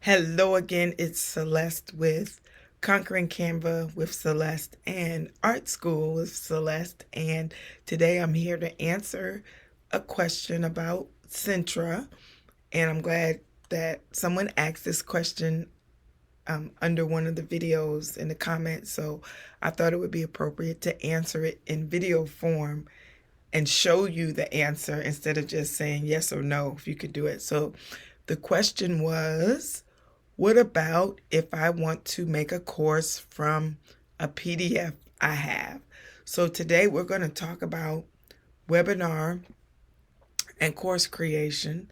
Hello again, it's Celeste with Conquering Canva with Celeste and Art School with Celeste. And today I'm here to answer a question about Sentra. And I'm glad that someone asked this question under one of the videos in the comments. So I thought it would be appropriate to answer it in video form and show you the answer instead of just saying yes or no, if you could do it. So the question was, what about if I want to make a course from a PDF I have? So today we're going to talk about webinar and course creation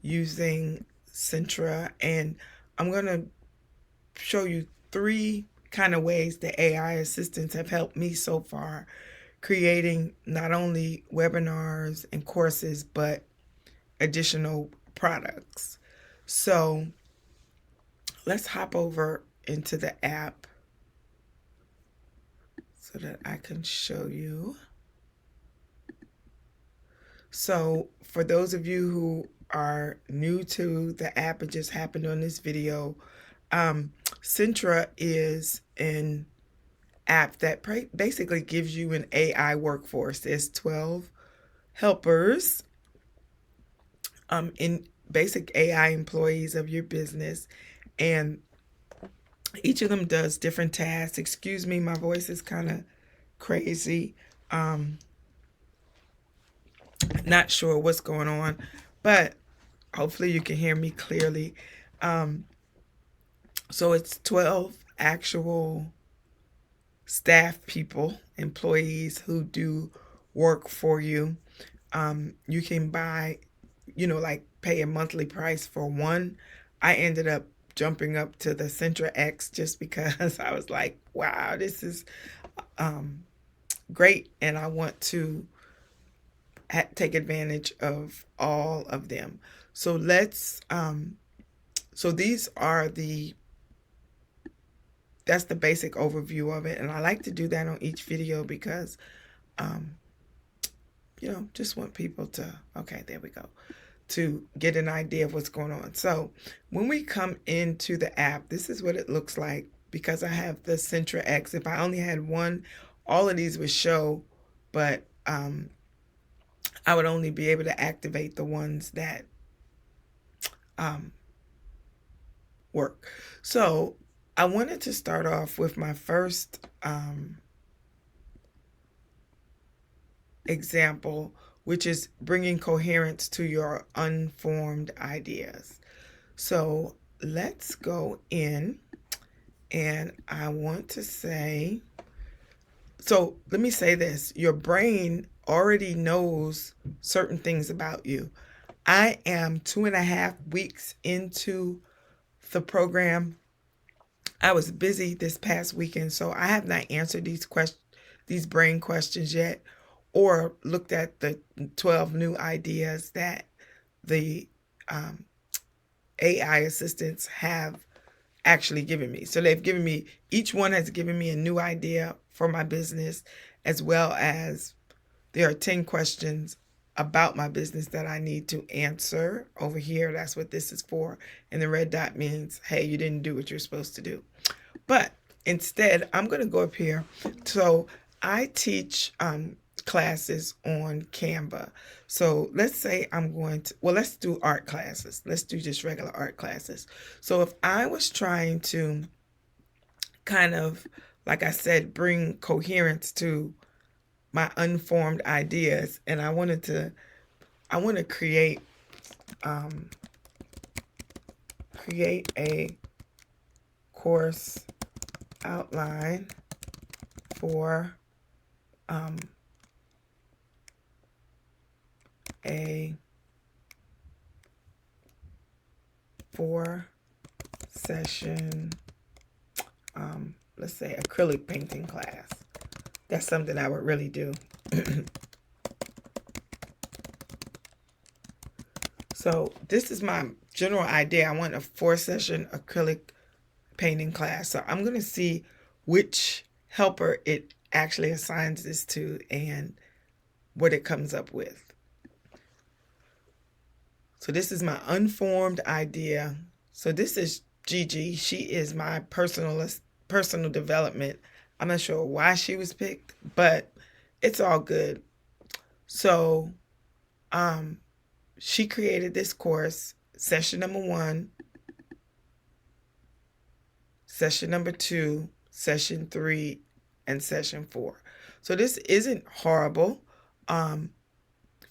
using Sentra, and I'm going to show you three kind of ways the AI assistants have helped me so far creating not only webinars and courses but additional products. So let's hop over into the app so that I can show you. So for those of you who are new to the app, it just happened on this video. Sintra is an app that basically gives you an AI workforce. There's 12 helpers in basic AI employees of your business, and each of them does different tasks. Excuse me, my voice is kind of crazy. Not sure what's going on, but hopefully you can hear me clearly. So it's 12 actual staff people, employees who do work for you. You can buy, like pay a monthly price for one. I ended up jumping up to the Sentra X just because I was like, wow, this is great, and I want to take advantage of all of them. So so these are that's the basic overview of it, and I like to do that on each video because just want people to, okay, there we go, to get an idea of what's going on. So when we come into the app, this is what it looks like. Because I have the Sentra X, if I only had one, all of these would show, but I would only be able to activate the ones that work. So I wanted to start off with my first example, which is bringing coherence to your unformed ideas. So let's go in, and I want to say, so let me say this, your brain already knows certain things about you. I am 2.5 weeks into the program. I was busy this past weekend, so I have not answered these brain questions yet, or looked at the 12 new ideas that the AI assistants have actually given me. So they've given me, each one has given me a new idea for my business, as well as there are 10 questions about my business that I need to answer over here. That's what this is for. And the red dot means, hey, you didn't do what you're supposed to do. But instead, I'm going to go up here. So I teach classes on Canva. So let's say I'm going to, well, let's do art classes. Let's do just regular art classes. So if I was trying to kind of, like I said, bring coherence to my unformed ideas, and I want to create a course outline for a 4-session, let's say acrylic painting class. That's something I would really do. So this is my general idea. I want a 4-session acrylic painting class. So I'm going to see which helper it actually assigns this to and what it comes up with. So this is my unformed idea. So this is Gigi. She is my personal development. I'm not sure why she was picked, but it's all good. So she created this course, session number 1, session number 2, session 3, and session 4. So this isn't horrible.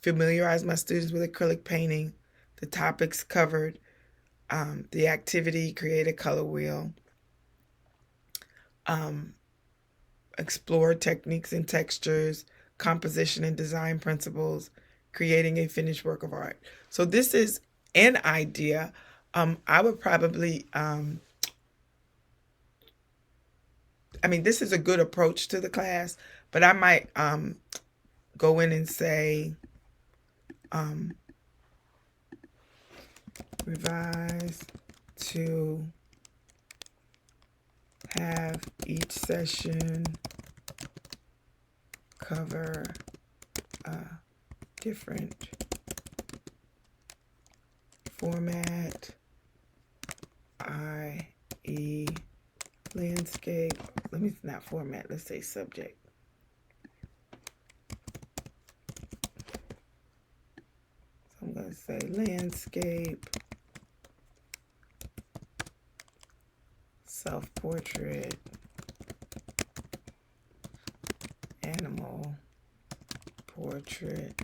Familiarize my students with acrylic painting, the topics covered, the activity, create a color wheel, explore techniques and textures, composition and design principles, creating a finished work of art. So this is an idea. I would probably, this is a good approach to the class, but I might go in and say, revise to have each session cover a different format, i.e. landscape. Let me not format, let's say subject. So I'm going to say landscape, self-portrait, animal portrait,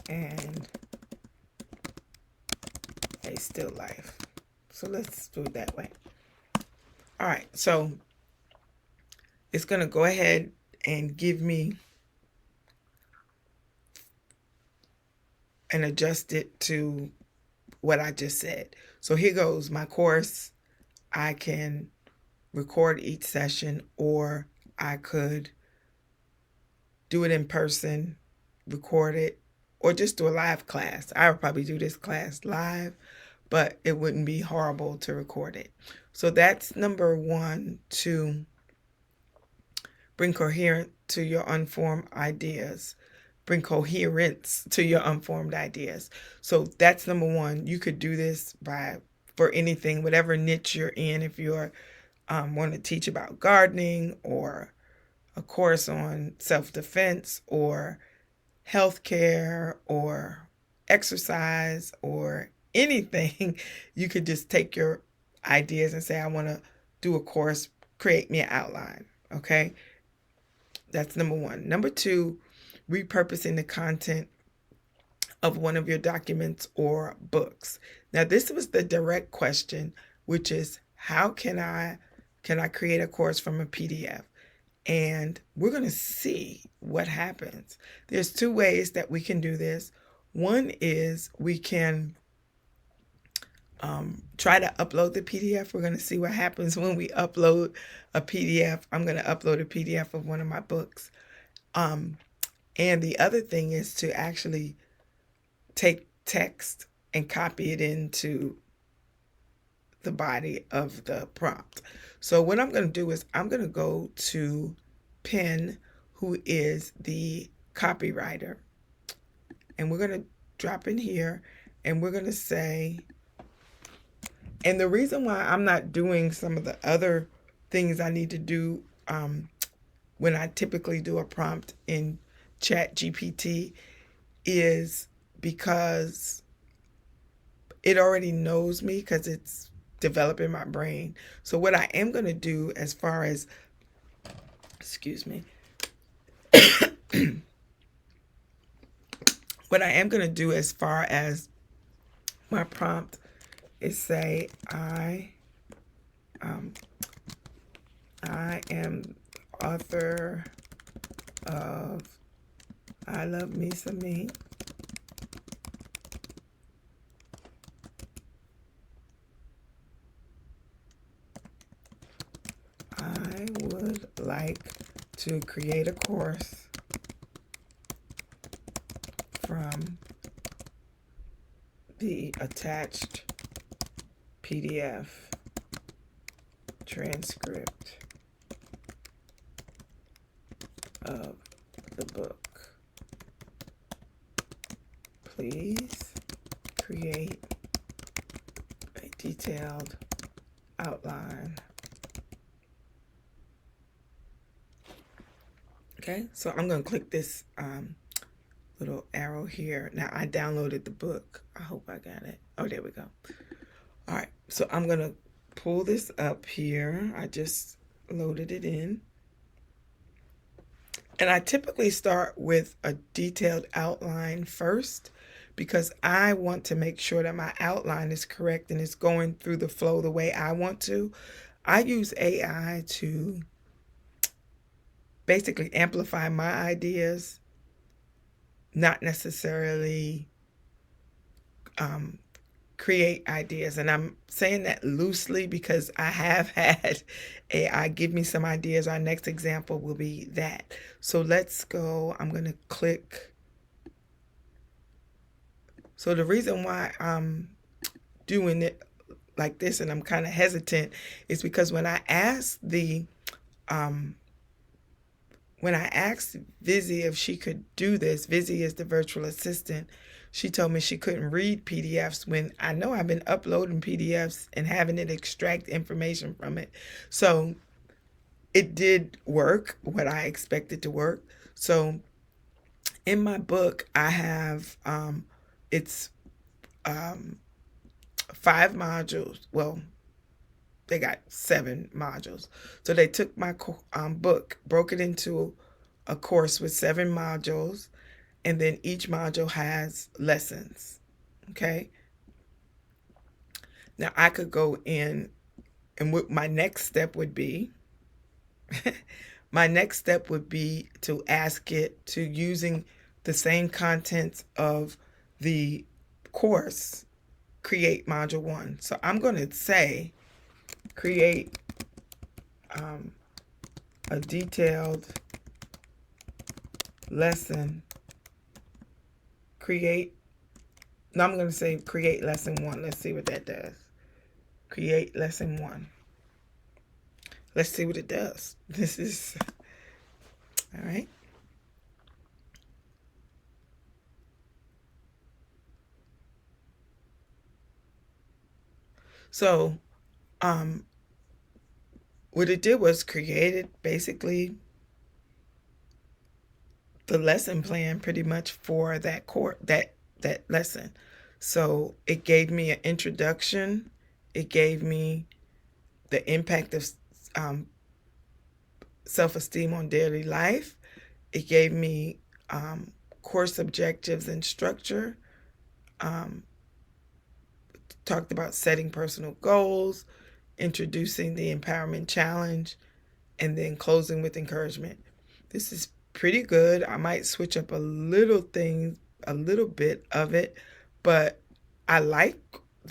and a still life. So let's do it that way. All right, so it's going to go ahead and give me and adjust it to what I just said. So here goes my course. I can record each session, or I could do it in person, record it, or just do a live class. I would probably do this class live, but it wouldn't be horrible to record it. So that's number 1, to bring coherence to your unformed ideas. Bring coherence to your unformed ideas. So that's number 1. You could do this for anything, whatever niche you're in. If you're want to teach about gardening, or a course on self-defense, or healthcare, or exercise, or anything, you could just take your ideas and say, I want to do a course, create me an outline. Okay, that's number 1. Number 2, repurposing the content of one of your documents or books. Now, this was the direct question, which is, how can I create a course from a PDF? And we're going to see what happens. There's 2 ways that we can do this. One is we can try to upload the PDF. We're going to see what happens when we upload a PDF. I'm going to upload a PDF of one of my books. And the other thing is to actually take text and copy it into the body of the prompt. So what I'm going to do is I'm going to go to Penn, who is the copywriter, and we're going to drop in here, and we're going to say, and the reason why I'm not doing some of the other things I need to do when I typically do a prompt in ChatGPT is because it already knows me, because it's developing my brain. So what I am going to do as far as, what I am going to do as far as my prompt is say, I am author of I Love Me Some Me. I would like to create a course from the attached PDF transcript of the book. please create a detailed outline. Okay, so I'm going to click this little arrow here. Now, I downloaded the book. I hope I got it. Oh, there we go. All right, so I'm going to pull this up here. I just loaded it in. And I typically start with a detailed outline first because I want to make sure that my outline is correct and it's going through the flow the way I want to. I use AI to basically amplify my ideas, not necessarily create ideas. And I'm saying that loosely because I have had AI give me some ideas. Our next example will be that. So let's go. I'm going to click. So the reason why I'm doing it like this and I'm kind of hesitant is because when I asked Vizzy if she could do this, Vizzy is the virtual assistant, she told me she couldn't read PDFs when I know I've been uploading PDFs and having it extract information from it. So it did work, what I expected to work. So in my book, I have, it's 5 modules. Well, they got 7 modules. So they took my book, broke it into a course with 7 modules, and then each module has lessons. Okay. Now I could go in, and what my next step would be, to ask it to using the same contents of the course, create module 1. So I'm going to say, create a detailed lesson. I'm going to say create lesson 1. Let's see what that does. Create lesson 1. Let's see what it does. This is, all right. So, what it did was created basically the lesson plan pretty much for that that lesson. So it gave me an introduction. It gave me the impact of self-esteem on daily life. It gave me course objectives and structure. Talked about setting personal goals, introducing the empowerment challenge, and then closing with encouragement. This is pretty good. I might switch up a little bit of it, but I like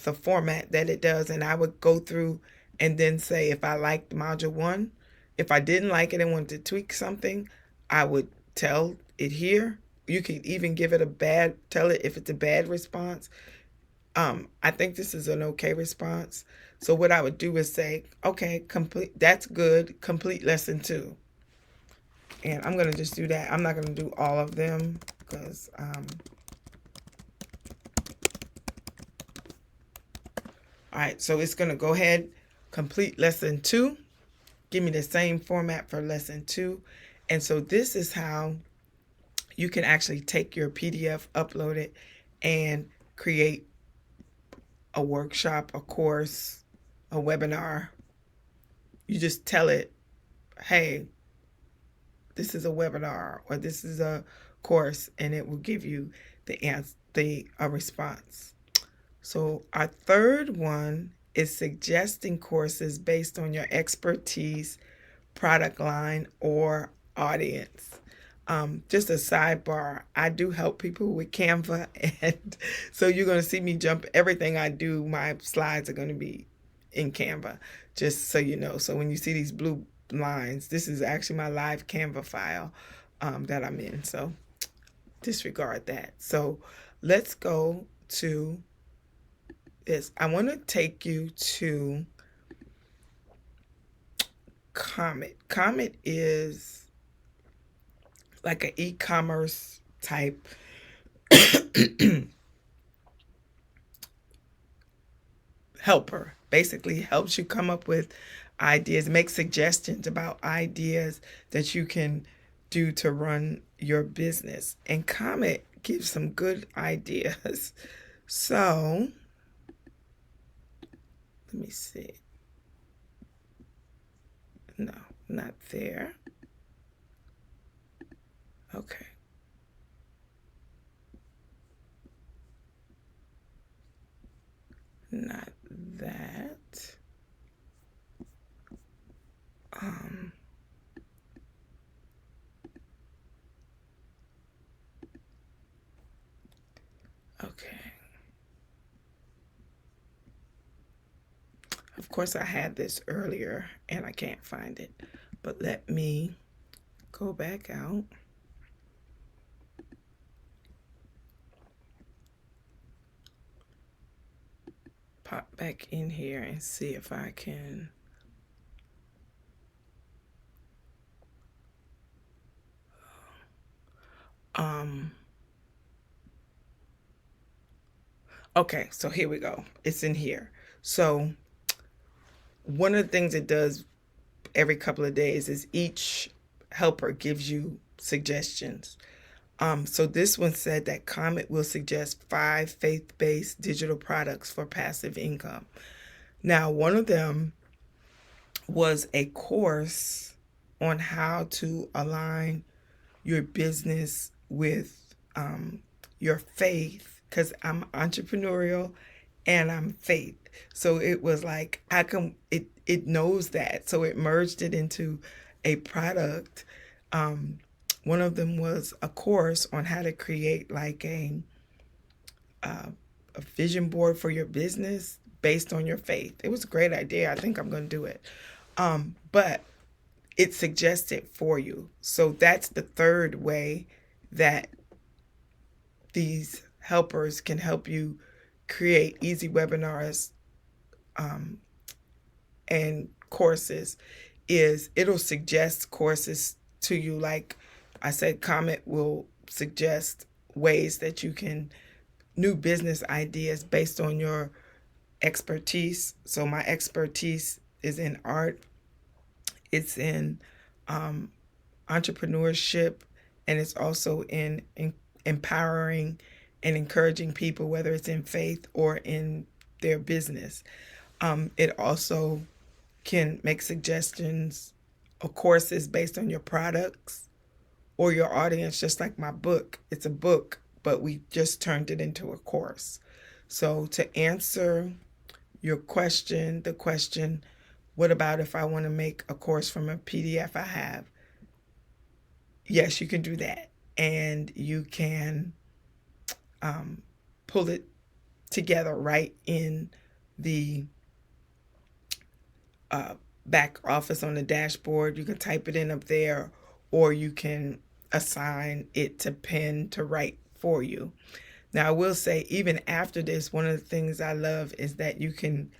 the format that it does. And I would go through and then say if I liked module 1, if I didn't like it and wanted to tweak something, I would tell it here. You can even give it tell it if it's a bad response. I think this is an okay response. So what I would do is say, okay, that's good, complete lesson 2. And I'm going to just do that. I'm not going to do all of them because, all right, so it's going to go ahead, complete lesson 2, give me the same format for lesson 2. And so this is how you can actually take your PDF, upload it, and create a workshop, a course, a webinar. You just tell it, hey, this is a webinar or this is a course, and it will give you a response. So our third one is suggesting courses based on your expertise, product line, or audience. Just a sidebar, I do help people with Canva, and so you're going to see me jump everything I do. My slides are going to be in Canva, just so you know. So when you see these blue lines, this is actually my live Canva file that I'm in, so disregard that. So let's go to this. I want to take you to Comet. Comet is like an e-commerce type helper. Basically helps you come up with ideas, make suggestions about ideas that you can do to run your business. And Comet gives some good ideas. So let me see. No, not there. Okay. Not that. Okay. Of course, I had this earlier and I can't find it, but let me go back out. Pop back in here and see if I can. Okay, so here we go. It's in here. So one of the things it does every couple of days is each helper gives you suggestions. So this one said that Comet will suggest 5 faith-based digital products for passive income. Now, one of them was a course on how to align your business with your faith, because I'm entrepreneurial and I'm faith. So it was like, it knows that. So it merged it into a product. One of them was a course on how to create like a vision board for your business based on your faith. It was a great idea. I think I'm going to do it. But it suggests it for you. So that's the third way that these helpers can help you create easy webinars and courses, is it'll suggest courses to you. Like I said, Comet will suggest ways that you can, new business ideas based on your expertise. So my expertise is in art, it's in entrepreneurship, and it's also in empowering and encouraging people, whether it's in faith or in their business. It also can make suggestions of courses based on your products or your audience, just like my book. It's a book, but we just turned it into a course. So to answer your question, the question, what about if I want to make a course from a PDF I have? Yes, you can do that. And you can pull it together right in the back office on the dashboard. You can type it in up there, or you can assign it to pen to write for you. Now, I will say, even after this, one of the things I love is that you can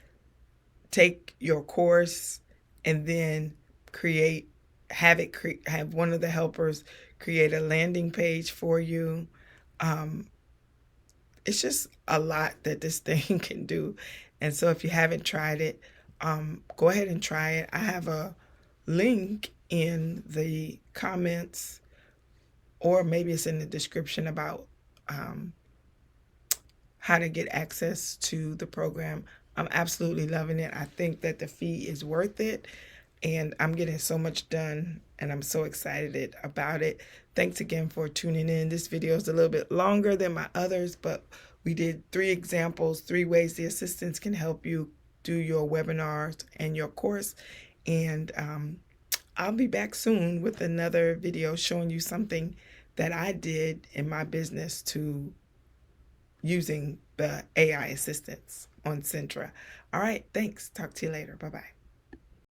take your course and then have one of the helpers create a landing page for you. It's just a lot that this thing can do. And so if you haven't tried it, go ahead and try it. I have a link in the comments, or maybe it's in the description, about how to get access to the program. I'm absolutely loving it. I think that the fee is worth it, and I'm getting so much done, and I'm so excited about it. Thanks again for tuning in. This video is a little bit longer than my others, but we did 3 examples, 3 ways the assistants can help you do your webinars and your course. And I'll be back soon with another video showing you something that I did in my business to using the AI assistants on Sentra. All right, thanks. Talk to you later. Bye-bye.